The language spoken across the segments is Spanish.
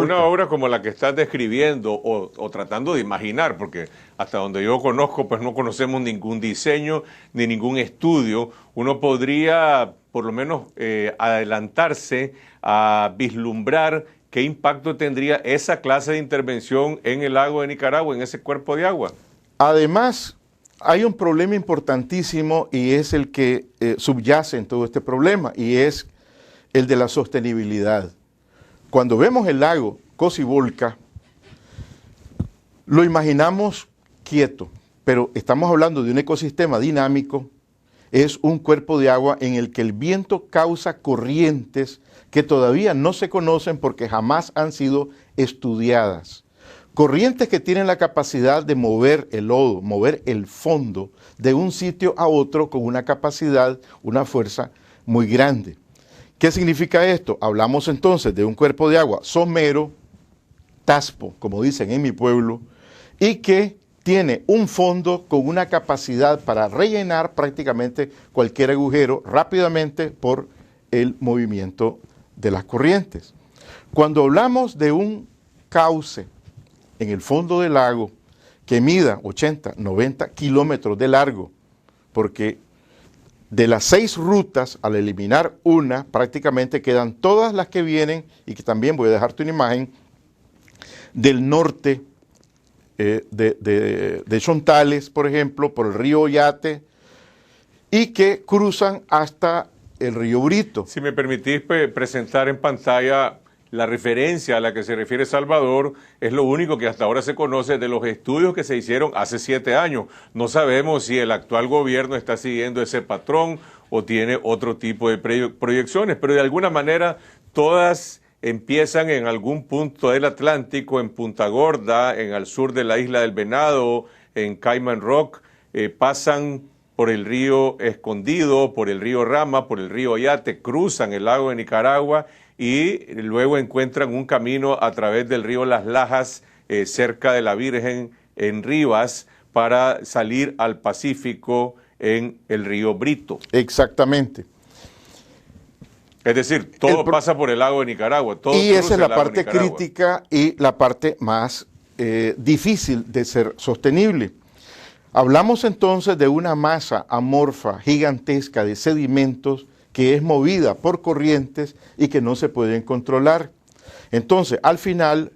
Una obra como la que estás describiendo o tratando de imaginar, porque hasta donde yo conozco, pues no conocemos ningún diseño ni ningún estudio. Uno podría, por lo menos, adelantarse a vislumbrar qué impacto tendría esa clase de intervención en el lago de Nicaragua, en ese cuerpo de agua. Además, hay un problema importantísimo y es el que subyace en todo este problema, y es el de la sostenibilidad. Cuando vemos el lago Cocibolca, lo imaginamos quieto, pero estamos hablando de un ecosistema dinámico. Es un cuerpo de agua en el que el viento causa corrientes que todavía no se conocen porque jamás han sido estudiadas. Corrientes que tienen la capacidad de mover el lodo, mover el fondo de un sitio a otro con una capacidad, una fuerza muy grande. ¿Qué significa esto? Hablamos entonces de un cuerpo de agua somero, taspo, como dicen en mi pueblo, y que tiene un fondo con una capacidad para rellenar prácticamente cualquier agujero rápidamente por el movimiento de las corrientes. Cuando hablamos de un cauce en el fondo del lago que mida 80, 90 kilómetros de largo, porque de las 6 rutas, al eliminar una, prácticamente quedan todas las que vienen, y que también voy a dejarte una imagen, del norte de Chontales, por ejemplo, por el río Oyate, y que cruzan hasta el río Brito. Si me permitís presentar en pantalla la referencia a la que se refiere Salvador, es lo único que hasta ahora se conoce de los estudios que se hicieron hace 7 años. No sabemos si el actual gobierno está siguiendo ese patrón o tiene otro tipo de proyecciones, pero de alguna manera todas empiezan en algún punto del Atlántico, en Punta Gorda, en el sur de la Isla del Venado, en Cayman Rock, pasan por el río Escondido, por el río Rama, por el río Oyate, cruzan el lago de Nicaragua y luego encuentran un camino a través del río Las Lajas, cerca de la Virgen, en Rivas, para salir al Pacífico en el río Brito. Exactamente. Es decir, todo pasa por el lago de Nicaragua. Todo y esa es la parte crítica crítica y la parte más difícil de ser sostenible. Hablamos entonces de una masa amorfa gigantesca de sedimentos que es movida por corrientes y que no se pueden controlar. Entonces, al final,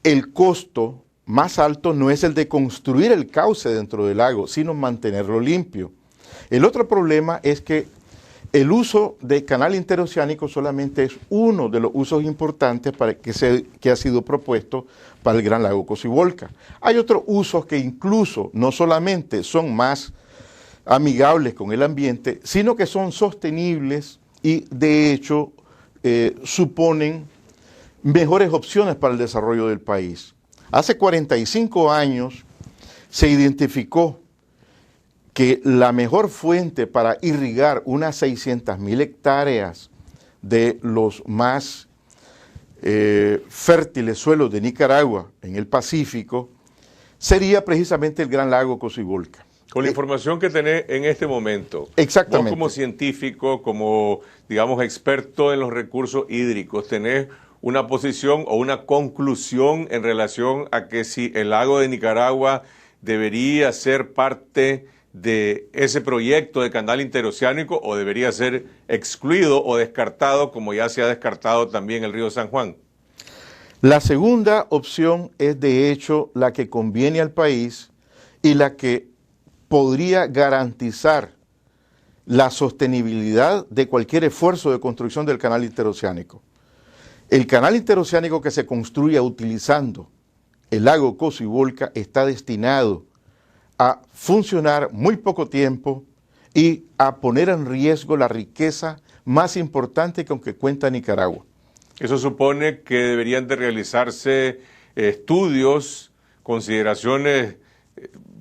el costo más alto no es el de construir el cauce dentro del lago, sino mantenerlo limpio. El otro problema es que el uso del canal interoceánico solamente es uno de los usos importantes que ha sido propuesto para el Gran Lago Cocibolca. Hay otros usos que incluso no solamente son más amigables con el ambiente, sino que son sostenibles y de hecho suponen mejores opciones para el desarrollo del país. Hace 45 años se identificó que la mejor fuente para irrigar unas 600.000 hectáreas de los más fértiles suelos de Nicaragua en el Pacífico sería precisamente el Gran Lago Cocibolca. Con la información que tenés en este momento, exactamente, vos como científico, como, digamos, experto en los recursos hídricos, tenés una posición o una conclusión en relación a que si el lago de Nicaragua debería ser parte de ese proyecto de canal interoceánico o debería ser excluido o descartado, como ya se ha descartado también el río San Juan. La segunda opción es de hecho la que conviene al país y la que podría garantizar la sostenibilidad de cualquier esfuerzo de construcción del canal interoceánico. El canal interoceánico que se construya utilizando el lago Cocibolca está destinado a funcionar muy poco tiempo y a poner en riesgo la riqueza más importante con que cuenta Nicaragua. Eso supone que deberían de realizarse estudios, consideraciones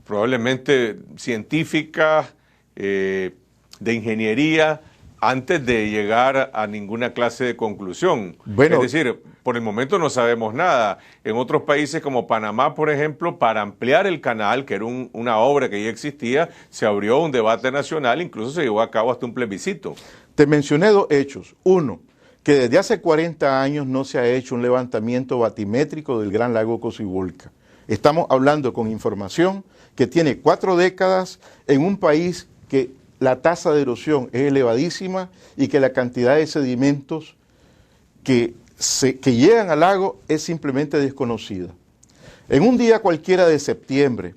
probablemente científicas, de ingeniería, antes de llegar a ninguna clase de conclusión. Bueno, es decir, por el momento no sabemos nada. En otros países como Panamá, por ejemplo, para ampliar el canal, que era una obra que ya existía, se abrió un debate nacional, incluso se llevó a cabo hasta un plebiscito. Te mencioné 2 hechos. Uno, que desde hace 40 años no se ha hecho un levantamiento batimétrico del Gran Lago Cocibolca. Estamos hablando con información que tiene 4 décadas en un país que la tasa de erosión es elevadísima y que la cantidad de sedimentos que llegan al lago es simplemente desconocida. En un día cualquiera de septiembre,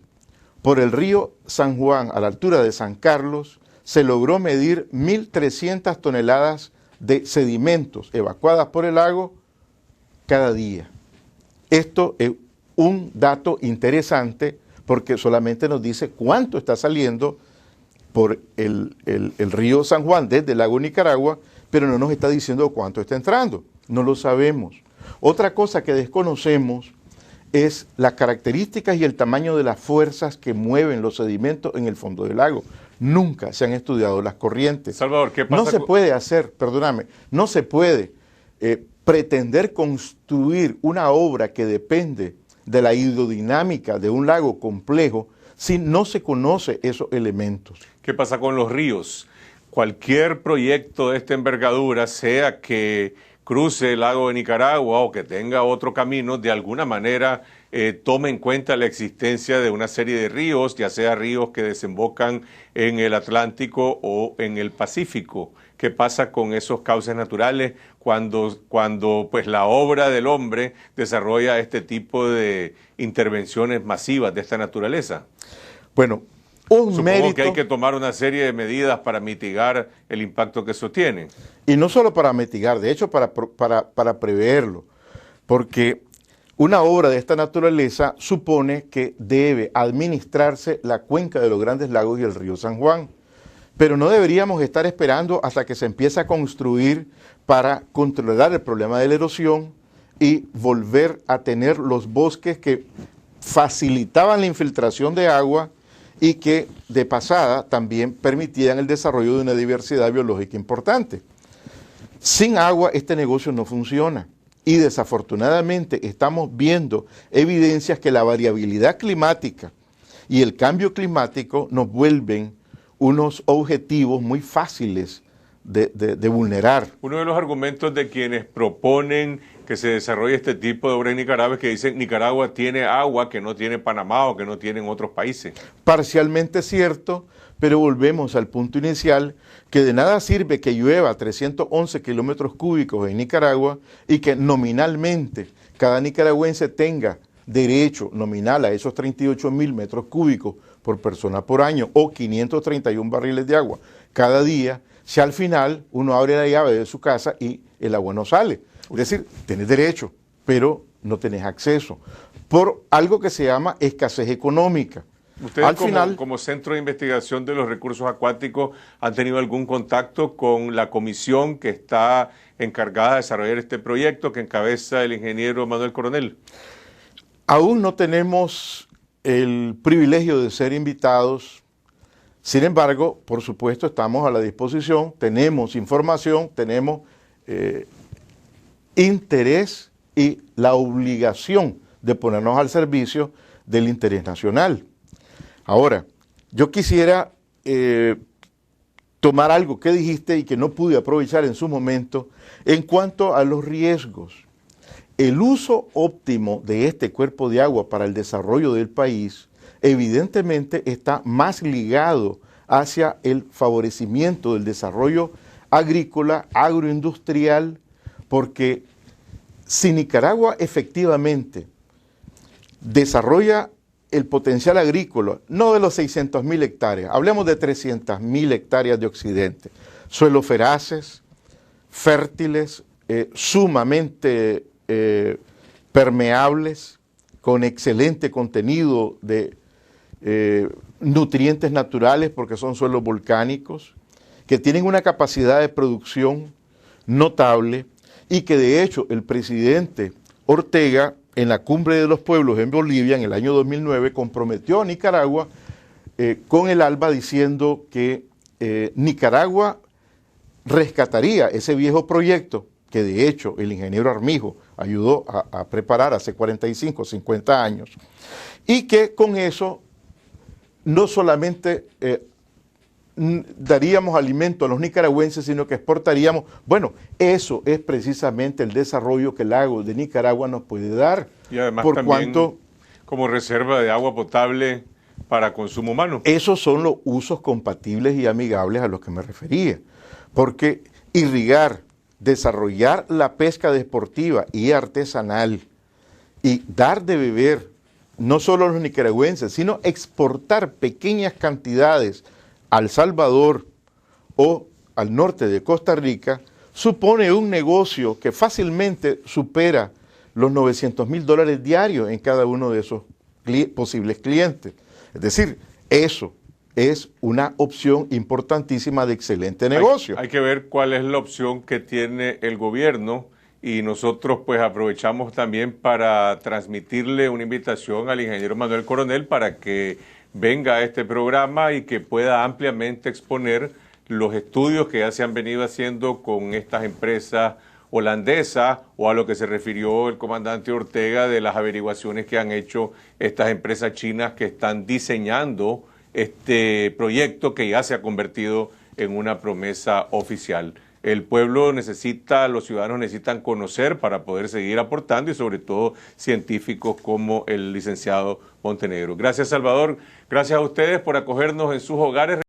por el río San Juan, a la altura de San Carlos, se logró medir 1.300 toneladas de sedimentos evacuadas por el lago cada día. Esto es un dato interesante porque solamente nos dice cuánto está saliendo por el río San Juan desde el lago Nicaragua, pero no nos está diciendo cuánto está entrando. No lo sabemos. Otra cosa que desconocemos es las características y el tamaño de las fuerzas que mueven los sedimentos en el fondo del lago. Nunca se han estudiado las corrientes. Salvador, ¿qué pasa? No se puede hacer, perdóname, no se puede pretender construir una obra que depende de la hidrodinámica de un lago complejo si no se conoce esos elementos. ¿Qué pasa con los ríos? Cualquier proyecto de esta envergadura, sea que cruce el lago de Nicaragua o que tenga otro camino, de alguna manera tome en cuenta la existencia de una serie de ríos, ya sea ríos que desembocan en el Atlántico o en el Pacífico. ¿Qué pasa con esos cauces naturales cuando pues la obra del hombre desarrolla este tipo de intervenciones masivas de esta naturaleza? Bueno, Supongo que hay que tomar una serie de medidas para mitigar el impacto que eso tiene. Y no solo para mitigar, de hecho para preverlo, porque una obra de esta naturaleza supone que debe administrarse la cuenca de los Grandes Lagos y el río San Juan. Pero no deberíamos estar esperando hasta que se empiece a construir para controlar el problema de la erosión y volver a tener los bosques que facilitaban la infiltración de agua y que de pasada también permitían el desarrollo de una diversidad biológica importante. Sin agua este negocio no funciona y desafortunadamente estamos viendo evidencias que la variabilidad climática y el cambio climático nos vuelven unos objetivos muy fáciles de vulnerar. Uno de los argumentos de quienes proponen que se desarrolle este tipo de obra en Nicaragua es que dicen Nicaragua tiene agua que no tiene Panamá o que no tienen otros países. Parcialmente cierto, pero volvemos al punto inicial, que de nada sirve que llueva 311 kilómetros cúbicos en Nicaragua y que nominalmente cada nicaragüense tenga derecho nominal a esos 38.000 metros cúbicos por persona por año o 531 barriles de agua cada día, si al final uno abre la llave de su casa y el agua no sale. Es decir, tenés derecho, pero no tenés acceso, por algo que se llama escasez económica. ¿Ustedes como Centro de Investigación de los Recursos Acuáticos han tenido algún contacto con la comisión que está encargada de desarrollar este proyecto que encabeza el ingeniero Manuel Coronel? Aún no tenemos el privilegio de ser invitados. Sin embargo, por supuesto, estamos a la disposición, tenemos información, tenemos interés y la obligación de ponernos al servicio del interés nacional. Ahora, yo quisiera tomar algo que dijiste y que no pude aprovechar en su momento en cuanto a los riesgos. El uso óptimo de este cuerpo de agua para el desarrollo del país evidentemente está más ligado hacia el favorecimiento del desarrollo agrícola, agroindustrial, porque si Nicaragua efectivamente desarrolla el potencial agrícola, no de los 600.000 hectáreas, hablemos de 300.000 hectáreas de occidente, suelos feraces, fértiles, sumamente permeables, con excelente contenido de nutrientes naturales porque son suelos volcánicos, que tienen una capacidad de producción notable y que de hecho el presidente Ortega en la Cumbre de los Pueblos en Bolivia en el año 2009 comprometió a Nicaragua con el ALBA diciendo que Nicaragua rescataría ese viejo proyecto que de hecho el ingeniero Armijo ayudó a preparar hace 45, 50 años, y que con eso no solamente daríamos alimento a los nicaragüenses, sino que exportaríamos. Bueno, eso es precisamente el desarrollo que el lago de Nicaragua nos puede dar. Y además por también cuanto como reserva de agua potable para consumo humano. Esos son los usos compatibles y amigables a los que me refería. Porque irrigar, desarrollar la pesca deportiva y artesanal y dar de beber no solo a los nicaragüenses, sino exportar pequeñas cantidades al Salvador o al norte de Costa Rica, supone un negocio que fácilmente supera los $900,000 diarios en cada uno de esos posibles clientes. Es decir, eso es una opción importantísima de excelente negocio. Hay que ver cuál es la opción que tiene el gobierno, y nosotros pues aprovechamos también para transmitirle una invitación al ingeniero Manuel Coronel para que venga a este programa y que pueda ampliamente exponer los estudios que ya se han venido haciendo con estas empresas holandesas, o a lo que se refirió el comandante Ortega de las averiguaciones que han hecho estas empresas chinas que están diseñando este proyecto que ya se ha convertido en una promesa oficial. El pueblo necesita, los ciudadanos necesitan conocer para poder seguir aportando, y sobre todo científicos como el licenciado Montenegro. Gracias, Salvador. Gracias a ustedes por acogernos en sus hogares.